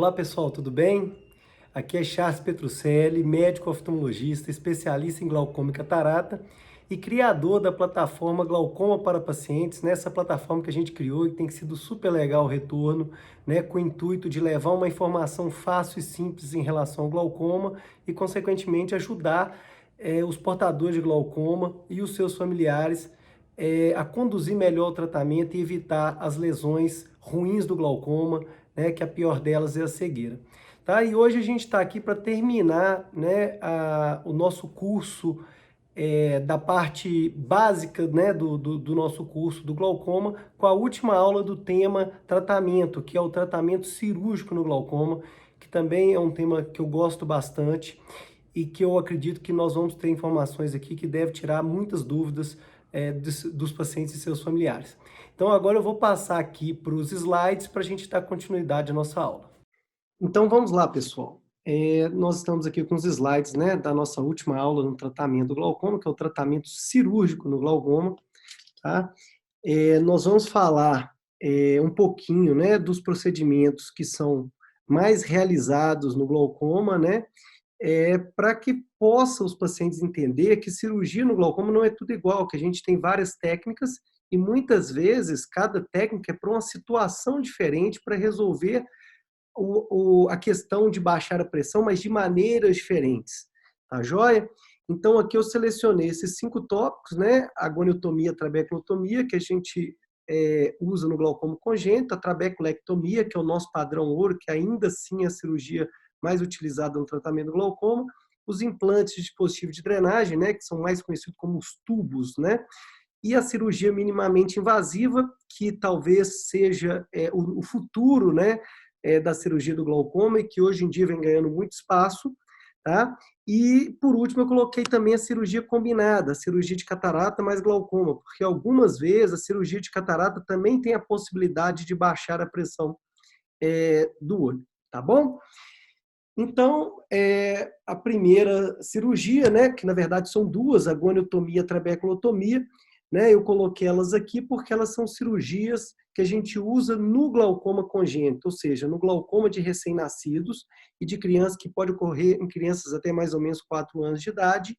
Olá pessoal, tudo bem? Aqui é Charles Petrucelli, médico oftalmologista, especialista em glaucoma e catarata e criador da plataforma Glaucoma para Pacientes, nessa plataforma que a gente criou e tem sido super legal o retorno, né, com o intuito de levar uma informação fácil e simples em relação ao glaucoma e, consequentemente, ajudar os portadores de glaucoma e os seus familiares a conduzir melhor o tratamento e evitar as lesões ruins do glaucoma, né, que a pior delas é a cegueira. Tá? E hoje a gente está aqui para terminar, né, o nosso curso da parte básica, né, do nosso curso do glaucoma, com a última aula do tema tratamento, que é o tratamento cirúrgico no glaucoma, que também é um tema que eu gosto bastante e que eu acredito que nós vamos ter informações aqui que deve tirar muitas dúvidas dos pacientes e seus familiares. Então agora eu vou passar aqui para os slides para a gente dar continuidade à nossa aula. Então vamos lá, pessoal. Nós estamos aqui com os slides, né, da nossa última aula no tratamento do glaucoma, que é o tratamento cirúrgico no glaucoma. Tá? Nós vamos falar um pouquinho, né, dos procedimentos que são mais realizados no glaucoma, né, para que possa os pacientes entender que cirurgia no glaucoma não é tudo igual, que a gente tem várias técnicas e muitas vezes cada técnica é para uma situação diferente para resolver a questão de baixar a pressão, mas de maneiras diferentes, tá joia? Então aqui eu selecionei esses 5 tópicos, né? A goniotomia, a trabeculotomia, que a gente usa no glaucoma congênito, a trabeculectomia, que é o nosso padrão ouro, que ainda assim é a cirurgia mais utilizada no tratamento do glaucoma, os implantes de dispositivo de drenagem, né? Que são mais conhecidos como os tubos, né? E a cirurgia minimamente invasiva, que talvez seja o futuro, né, da cirurgia do glaucoma e que hoje em dia vem ganhando muito espaço, tá? E, por último, eu coloquei também a cirurgia combinada, a cirurgia de catarata mais glaucoma, porque algumas vezes a cirurgia de catarata também tem a possibilidade de baixar a pressão do olho, tá bom? Então, a primeira cirurgia, né, que na verdade são duas, a goniotomia e a trabeculotomia, né, eu coloquei elas aqui porque elas são cirurgias que a gente usa no glaucoma congênito, ou seja, no glaucoma de recém-nascidos e de crianças que pode ocorrer em crianças até mais ou menos 4 anos de idade,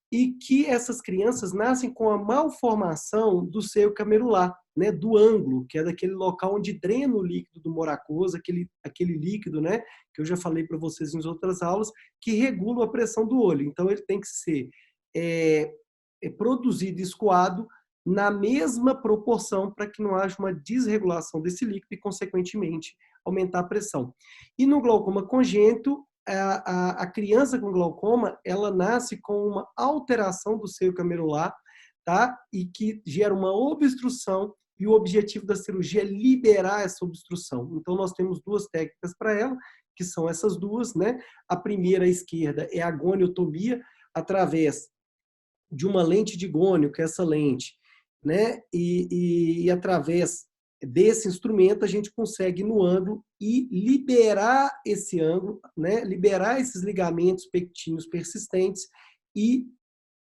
e que essas crianças nascem com a malformação do seio camerular, né, do ângulo, que é daquele local onde drena o líquido do moracoso, aquele líquido, né, que eu já falei para vocês em outras aulas, que regula a pressão do olho. Então, ele tem que ser produzido e escoado na mesma proporção para que não haja uma desregulação desse líquido e, consequentemente, aumentar a pressão. E no glaucoma congênito, a criança com glaucoma, ela nasce com uma alteração do seio camerular, tá? E que gera uma obstrução, e o objetivo da cirurgia é liberar essa obstrução. Então, nós temos 2 técnicas para ela, que são essas duas, né? A primeira, à esquerda, é a goniotomia, através de uma lente de gônio, que é essa lente, né? E através desse instrumento a gente consegue no ângulo e liberar esse ângulo, né? Liberar esses ligamentos pectíneos persistentes e,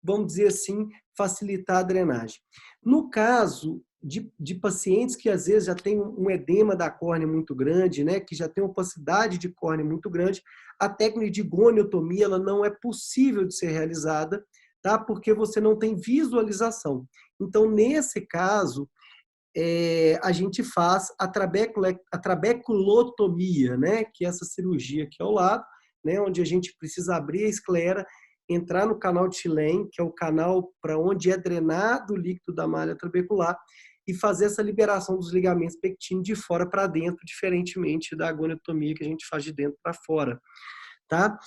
vamos dizer assim, facilitar a drenagem. No caso de pacientes que às vezes já têm um edema da córnea muito grande, né, que já tem opacidade de córnea muito grande, a técnica de goniotomia ela não é possível de ser realizada, tá? Porque você não tem visualização. Então, nesse caso, a gente faz a trabeculotomia, né? Que é essa cirurgia aqui ao lado, né? Onde a gente precisa abrir a esclera, entrar no canal de Schlein, que é o canal para onde é drenado o líquido da malha trabecular, e fazer essa liberação dos ligamentos pectíneos de fora para dentro, diferentemente da goniotomia que a gente faz de dentro para fora, tá?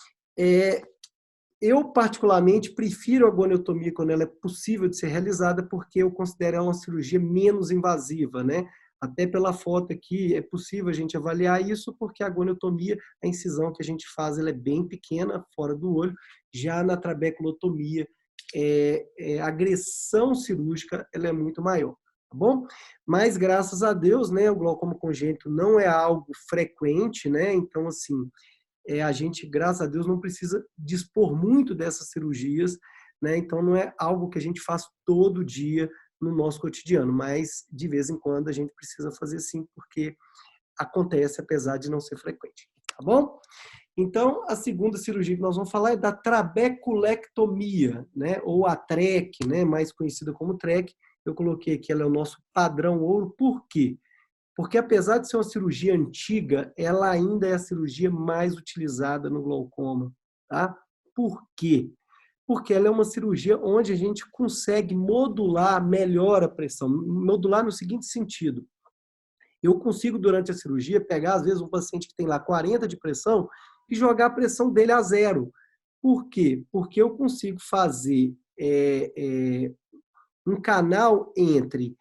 Eu, particularmente, prefiro a goniotomia quando ela é possível de ser realizada, porque eu considero ela uma cirurgia menos invasiva, né? Até pela foto aqui, é possível a gente avaliar isso, porque a goniotomia, a incisão que a gente faz, ela é bem pequena, fora do olho. Já na trabeculotomia, a agressão cirúrgica, ela é muito maior, tá bom? Mas, graças a Deus, né, o glaucoma congênito não é algo frequente, né? Então, assim, a gente, graças a Deus, não precisa dispor muito dessas cirurgias, né? Então, não é algo que a gente faz todo dia no nosso cotidiano, mas de vez em quando a gente precisa fazer sim, porque acontece, apesar de não ser frequente, tá bom? Então, a segunda cirurgia que nós vamos falar é da trabeculectomia, né? Ou a TREC, né? Mais conhecida como TREC. Eu coloquei aqui, ela é o nosso padrão ouro. Por quê? Porque apesar de ser uma cirurgia antiga, ela ainda é a cirurgia mais utilizada no glaucoma, tá? Por quê? Porque ela é uma cirurgia onde a gente consegue modular melhor a pressão. Modular no seguinte sentido: eu consigo, durante a cirurgia, pegar, às vezes, um paciente que tem lá 40 de pressão e jogar a pressão dele a zero. Por quê? Porque eu consigo fazer um canal entre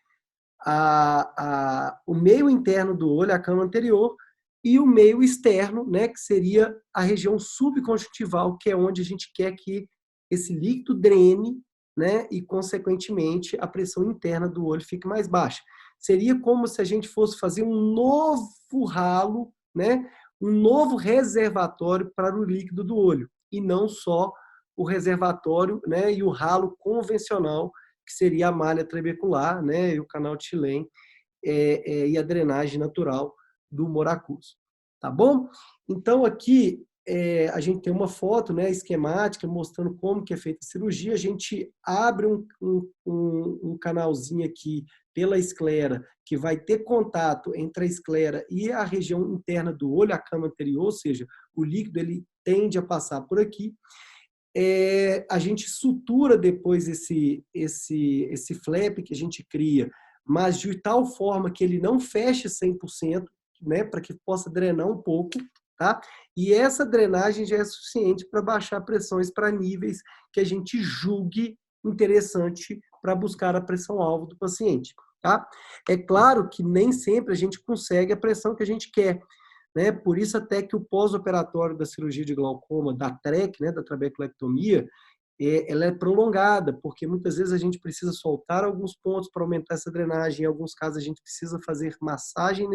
o meio interno do olho, a cama anterior, e o meio externo, né, que seria a região subconjuntival, que é onde a gente quer que esse líquido drene, né, e, consequentemente, a pressão interna do olho fique mais baixa. Seria como se a gente fosse fazer um novo ralo, né, um novo reservatório para o líquido do olho, e não só o reservatório, né, e o ralo convencional, que seria a malha trabecular, né, e o canal de Tilem, e a drenagem natural do humor acuoso. Tá bom? Então, aqui a gente tem uma foto, né, esquemática mostrando como que é feita a cirurgia. A gente abre um canalzinho aqui pela esclera, que vai ter contato entre a esclera e a região interna do olho, a cama anterior, ou seja, o líquido ele tende a passar por aqui. A gente sutura depois esse flap que a gente cria, mas de tal forma que ele não feche 100%, né, para que possa drenar um pouco, tá? E essa drenagem já é suficiente para baixar pressões para níveis que a gente julgue interessante para buscar a pressão-alvo do paciente, tá? É claro que nem sempre a gente consegue a pressão que a gente quer, né? Por isso até que o pós-operatório da cirurgia de glaucoma, da TREC, né, da trabeculectomia, ela é prolongada, porque muitas vezes a gente precisa soltar alguns pontos para aumentar essa drenagem, em alguns casos a gente precisa fazer massagem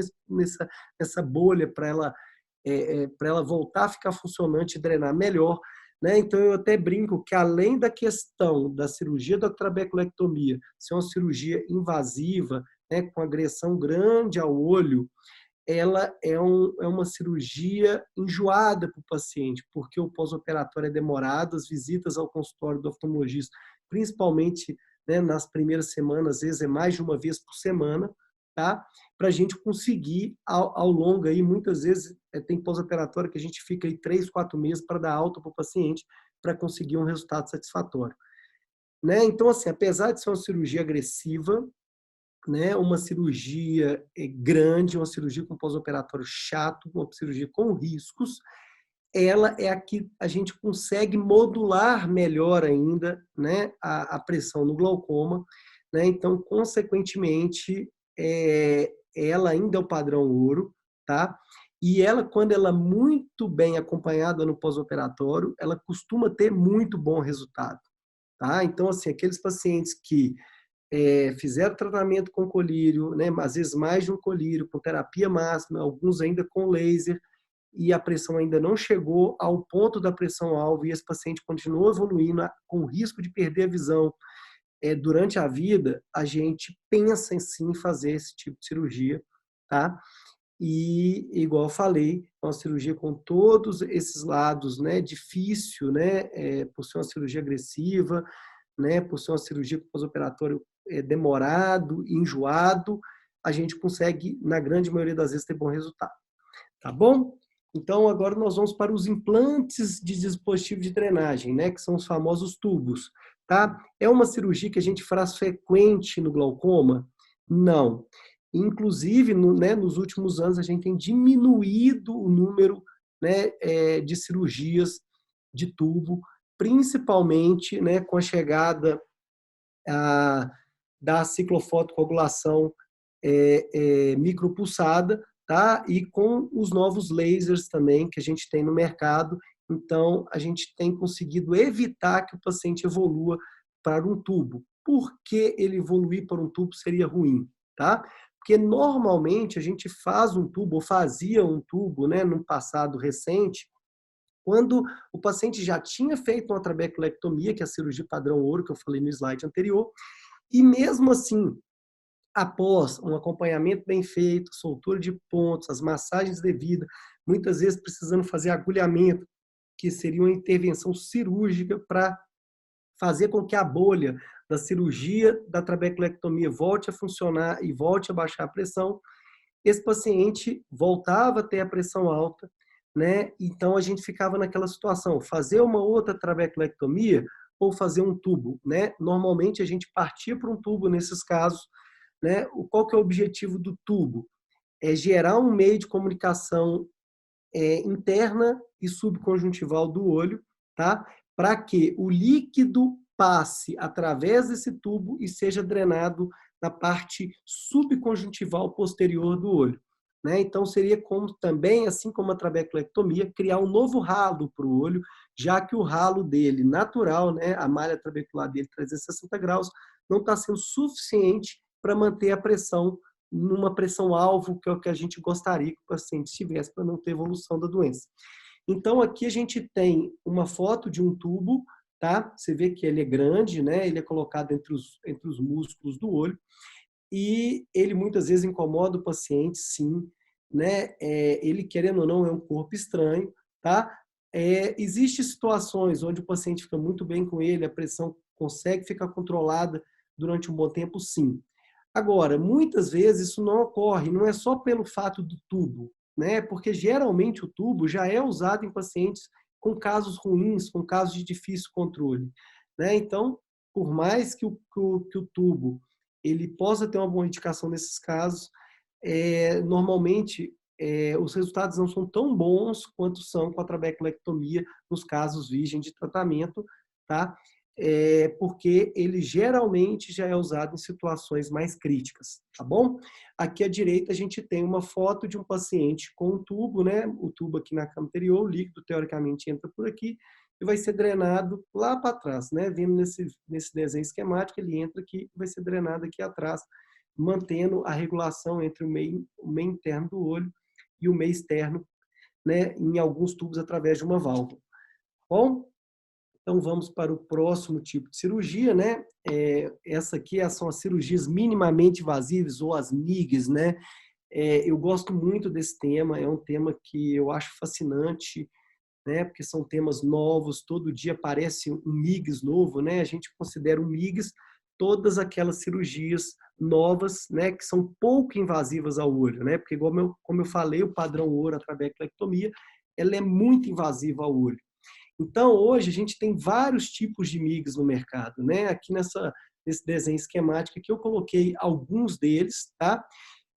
nessa bolha para ela voltar a ficar funcionante e drenar melhor, né? Então eu até brinco que, além da questão da cirurgia da trabeculectomia ser uma cirurgia invasiva, né, com agressão grande ao olho, ela é uma cirurgia enjoada para o paciente, porque o pós-operatório é demorado, as visitas ao consultório do oftalmologista, principalmente, né, nas primeiras semanas, às vezes é mais de uma vez por semana, tá? Para a gente conseguir, ao longo aí, muitas vezes tem pós-operatório que a gente fica aí 3, 4 meses para dar alta para o paciente, para conseguir um resultado satisfatório, né? Então, assim, apesar de ser uma cirurgia agressiva, né, uma cirurgia grande, uma cirurgia com pós-operatório chato, uma cirurgia com riscos, ela é a que a gente consegue modular melhor ainda, né, a pressão no glaucoma, né? Então, consequentemente, ela ainda é o padrão ouro, tá? E ela, quando ela é muito bem acompanhada no pós-operatório, ela costuma ter muito bom resultado, tá? Então, assim, aqueles pacientes que fizeram tratamento com colírio, né, às vezes mais de um colírio, com terapia máxima, alguns ainda com laser, e a pressão ainda não chegou ao ponto da pressão-alvo, e esse paciente continua evoluindo com risco de perder a visão durante a vida, a gente pensa em sim fazer esse tipo de cirurgia, tá? E, igual eu falei, uma cirurgia com todos esses lados, né, difícil, né, por ser uma cirurgia agressiva, né, por ser uma cirurgia com pós-operatório demorado, enjoado, a gente consegue, na grande maioria das vezes, ter bom resultado. Tá bom? Então, agora nós vamos para os implantes de dispositivo de drenagem, né, que são os famosos tubos. Tá? É uma cirurgia que a gente faz frequente no glaucoma? Não. Inclusive, né, nos últimos anos, a gente tem diminuído o número, né, de cirurgias de tubo, principalmente, né, com a chegada da ciclofotocoagulação micropulsada, tá? E com os novos lasers também que a gente tem no mercado. Então, a gente tem conseguido evitar que o paciente evolua para um tubo. Por que ele evoluir para um tubo seria ruim, tá? Porque normalmente a gente faz um tubo, ou fazia um tubo, né, no passado recente, quando o paciente já tinha feito uma trabeculectomia, que é a cirurgia padrão ouro, que eu falei no slide anterior, e mesmo assim, após um acompanhamento bem feito, soltura de pontos, as massagens devidas, muitas vezes precisando fazer agulhamento, que seria uma intervenção cirúrgica para fazer com que a bolha da cirurgia da trabeculectomia volte a funcionar e volte a baixar a pressão. Esse paciente voltava a ter a pressão alta, né? Então a gente ficava naquela situação, fazer uma outra trabeculectomia ou fazer um tubo, né? Normalmente a gente partia para um tubo nesses casos, né? Qual que é o objetivo do tubo? É gerar um meio de comunicação interna e subconjuntival do olho, tá? Para que o líquido passe através desse tubo e seja drenado na parte subconjuntival posterior do olho. Né? Então, seria como também, assim como a trabeculectomia, criar um novo ralo para o olho, já que o ralo dele, natural, né, a malha trabecular dele, 360 graus, não está sendo suficiente para manter a pressão numa pressão-alvo, que é o que a gente gostaria que o paciente tivesse para não ter evolução da doença. Então, aqui a gente tem uma foto de um tubo, tá? Você vê que ele é grande, né? Ele é colocado entre os músculos do olho e ele muitas vezes incomoda o paciente, sim, né? Ele, querendo ou não, é um corpo estranho, tá? Existem situações onde o paciente fica muito bem com ele, a pressão consegue ficar controlada durante um bom tempo, sim. Agora, muitas vezes isso não ocorre, não é só pelo fato do tubo, né? Porque geralmente o tubo já é usado em pacientes com casos ruins, com casos de difícil controle, né? Então, por mais que o tubo ele possa ter uma boa indicação nesses casos, normalmente os resultados não são tão bons quanto são com a trabeculectomia nos casos virgem de tratamento, tá? Porque ele geralmente já é usado em situações mais críticas, tá bom? Aqui à direita a gente tem uma foto de um paciente com um tubo, né? O tubo aqui na cama anterior, o líquido teoricamente entra por aqui e vai ser drenado lá para trás, né? Vendo nesse desenho esquemático, ele entra aqui e vai ser drenado aqui atrás, mantendo a regulação entre o meio interno do olho e o meio externo, né? Em alguns tubos através de uma válvula. Bom? Então, vamos para o próximo tipo de cirurgia, né? Essa aqui são as cirurgias minimamente invasivas, ou as MIGs, né? Eu gosto muito desse tema, é um tema que eu acho fascinante, né? Porque são temas novos, todo dia aparece um MIGs novo, né? A gente considera o MIGs todas aquelas cirurgias novas, né? Que são pouco invasivas ao olho, né? Porque, como eu falei, o padrão ouro, a trabeculectomia, ela é muito invasiva ao olho. Então, hoje, a gente tem vários tipos de MIGs no mercado, né? Aqui nesse desenho esquemático aqui, eu coloquei alguns deles, tá?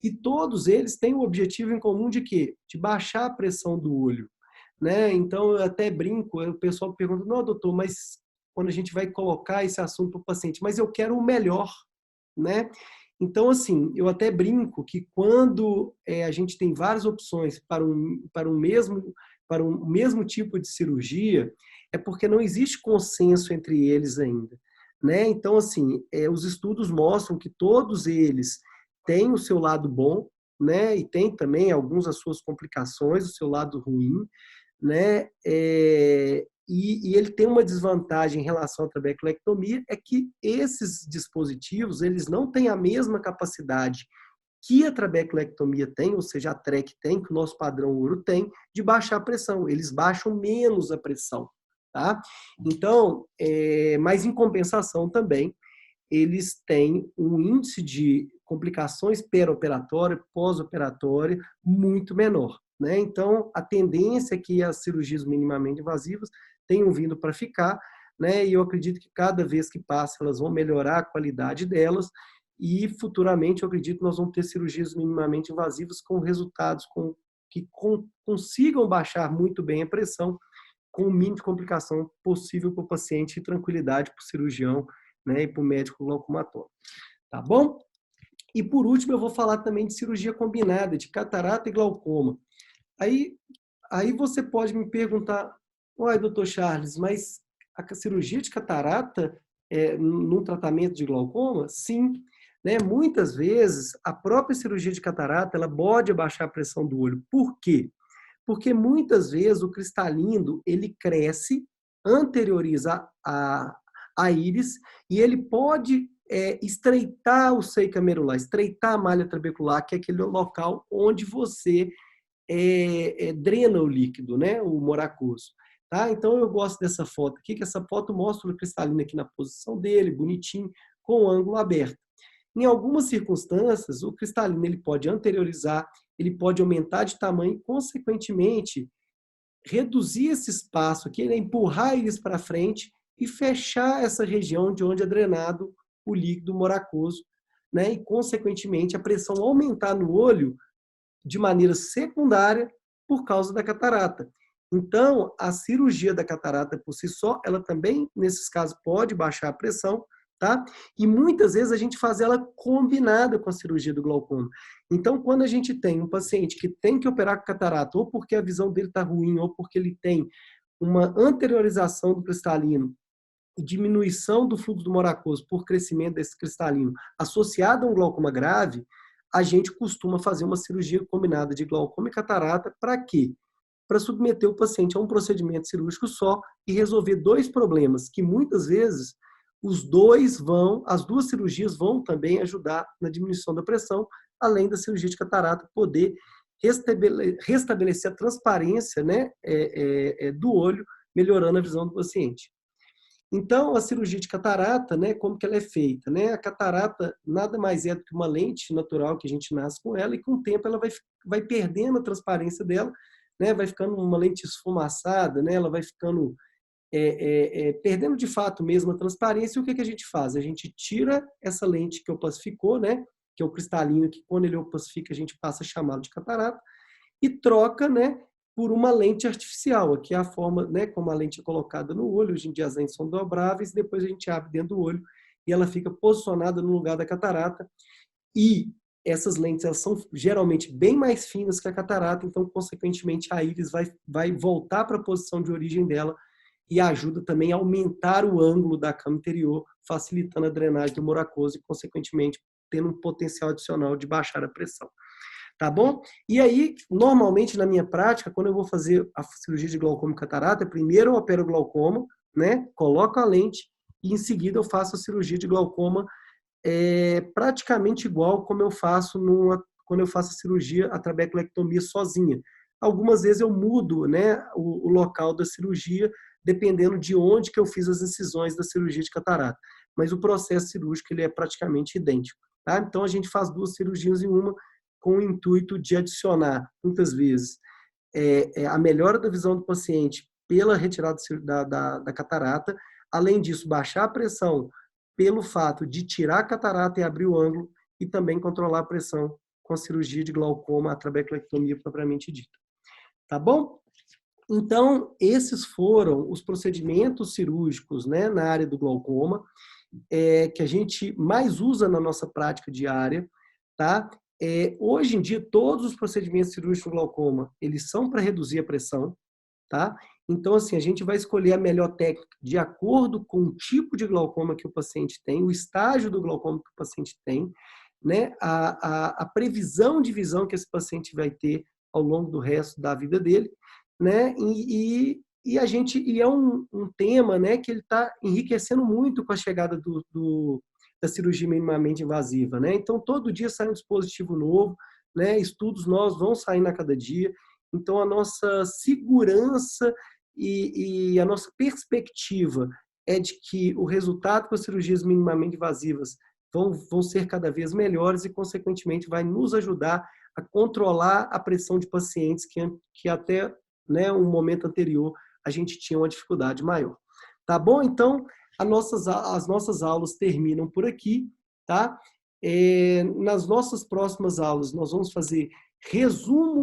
E todos eles têm o objetivo em comum de quê? De baixar a pressão do olho, né? Então, eu até brinco, o pessoal pergunta, não, doutor, mas quando a gente vai colocar esse assunto para o paciente, mas eu quero o melhor, né? Então, assim, eu até brinco que quando a gente tem várias opções para um mesmo tipo de cirurgia, é porque não existe consenso entre eles ainda, né? Então, assim, os estudos mostram que todos eles têm o seu lado bom, né? E tem também alguns as suas complicações, o seu lado ruim, né? E ele tem uma desvantagem em relação à trabeculectomia, é que esses dispositivos, eles não têm a mesma capacidade que a trabeculectomia tem, ou seja, a TREC tem, que o nosso padrão ouro tem, de baixar a pressão. Eles baixam menos a pressão, tá? Então, mas em compensação também, eles têm um índice de complicações perioperatória, pós-operatória, muito menor, né? Então, a tendência é que as cirurgias minimamente invasivas tenham vindo para ficar, né? E eu acredito que cada vez que passa, elas vão melhorar a qualidade delas e futuramente eu acredito que nós vamos ter cirurgias minimamente invasivas com resultados que consigam baixar muito bem a pressão com o mínimo de complicação possível para o paciente e tranquilidade para o cirurgião, né, e para o médico glaucomatólogo. Tá bom? E por último, eu vou falar também de cirurgia combinada, de catarata e glaucoma. Aí você pode me perguntar, uai, doutor Charles, mas a cirurgia de catarata num tratamento de glaucoma? Sim. Né? Muitas vezes, a própria cirurgia de catarata ela pode abaixar a pressão do olho. Por quê? Porque muitas vezes o cristalino ele cresce, anterioriza a íris, e ele pode estreitar o seio camerular, estreitar a malha trabecular, que é aquele local onde você drena o líquido, né? O moracoso. Tá? Então eu gosto dessa foto aqui, que essa foto mostra o cristalino aqui na posição dele, bonitinho, com o ângulo aberto. Em algumas circunstâncias, o cristalino ele pode anteriorizar, ele pode aumentar de tamanho e, consequentemente, reduzir esse espaço aqui, né? Empurrar eles para frente e fechar essa região de onde é drenado o líquido moracoso, né? E, consequentemente, a pressão aumentar no olho de maneira secundária por causa da catarata. Então, a cirurgia da catarata por si só, ela também, nesses casos, pode baixar a pressão, tá? E muitas vezes a gente faz ela combinada com a cirurgia do glaucoma. Então, quando a gente tem um paciente que tem que operar com catarata, ou porque a visão dele está ruim, ou porque ele tem uma anteriorização do cristalino, diminuição do fluxo do moracoso por crescimento desse cristalino, associado a um glaucoma grave, a gente costuma fazer uma cirurgia combinada de glaucoma e catarata. Para quê? Para submeter o paciente a um procedimento cirúrgico só e resolver dois problemas que muitas vezes as duas cirurgias vão também ajudar na diminuição da pressão, além da cirurgia de catarata poder restabelecer a transparência, né, do olho, melhorando a visão do paciente. Então, a cirurgia de catarata, né, como que ela é feita? Né? A catarata nada mais é do que uma lente natural que a gente nasce com ela e com o tempo ela vai perdendo a transparência dela, né? Vai ficando uma lente esfumaçada, né? Ela vai ficando perdendo de fato mesmo a transparência. E o que a gente faz? A gente tira essa lente que opacificou, né? Que é o cristalino, que quando ele opacifica a gente passa a chamá-lo de catarata, e troca, né, por uma lente artificial. Aqui é a forma, né, como a lente é colocada no olho. Hoje em dia as lentes são dobráveis, depois a gente abre dentro do olho e ela fica posicionada no lugar da catarata. E essas lentes elas são geralmente bem mais finas que a catarata, então, consequentemente, a íris vai voltar para a posição de origem dela e ajuda também a aumentar o ângulo da cama interior, facilitando a drenagem do moracoso e, consequentemente, tendo um potencial adicional de baixar a pressão. Tá bom? E aí, normalmente, na minha prática, quando eu vou fazer a cirurgia de glaucoma e catarata, primeiro eu opero o glaucoma, né? Coloco a lente e, em seguida, eu faço a cirurgia de glaucoma praticamente igual como eu faço quando eu faço a cirurgia, a trabeculectomia sozinha. Algumas vezes eu mudo, né, o local da cirurgia, dependendo de onde que eu fiz as incisões da cirurgia de catarata. Mas o processo cirúrgico ele é praticamente idêntico. Tá? Então, a gente faz duas cirurgias em uma, com o intuito de adicionar, muitas vezes, a melhora da visão do paciente pela retirada da catarata. Além disso, baixar a pressão pelo fato de tirar a catarata e abrir o ângulo, e também controlar a pressão com a cirurgia de glaucoma, a trabeculectomia propriamente dita. Tá bom? Então, esses foram os procedimentos cirúrgicos, né, na área do glaucoma, que a gente mais usa na nossa prática diária, tá? Hoje em dia, todos os procedimentos cirúrgicos do glaucoma, eles são para reduzir a pressão, tá? Então, assim, a gente vai escolher a melhor técnica de acordo com o tipo de glaucoma que o paciente tem, o estágio do glaucoma que o paciente tem, né? A previsão de visão que esse paciente vai ter ao longo do resto da vida dele, né? E é um tema, né, que ele está enriquecendo muito com a chegada da cirurgia minimamente invasiva, né? Então, todo dia sai um dispositivo novo, né? Estudos novos vão saindo a cada dia. Então, a nossa segurança e a nossa perspectiva é de que o resultado com as cirurgias minimamente invasivas vão ser cada vez melhores e, consequentemente, vai nos ajudar a controlar a pressão de pacientes que até, né, um momento anterior a gente tinha uma dificuldade maior. Tá bom? Então, as nossas aulas terminam por aqui, tá? Nas nossas próximas aulas, nós vamos fazer resumo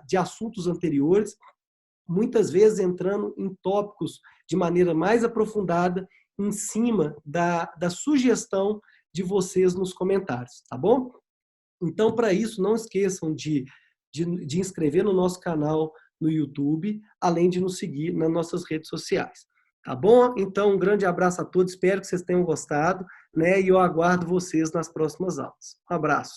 de assuntos anteriores, muitas vezes entrando em tópicos de maneira mais aprofundada em cima da sugestão de vocês nos comentários, tá bom? Então, para isso, não esqueçam de inscrever no nosso canal no YouTube, além de nos seguir nas nossas redes sociais. Tá bom? Então, um grande abraço a todos, espero que vocês tenham gostado, né? E eu aguardo vocês nas próximas aulas. Um abraço.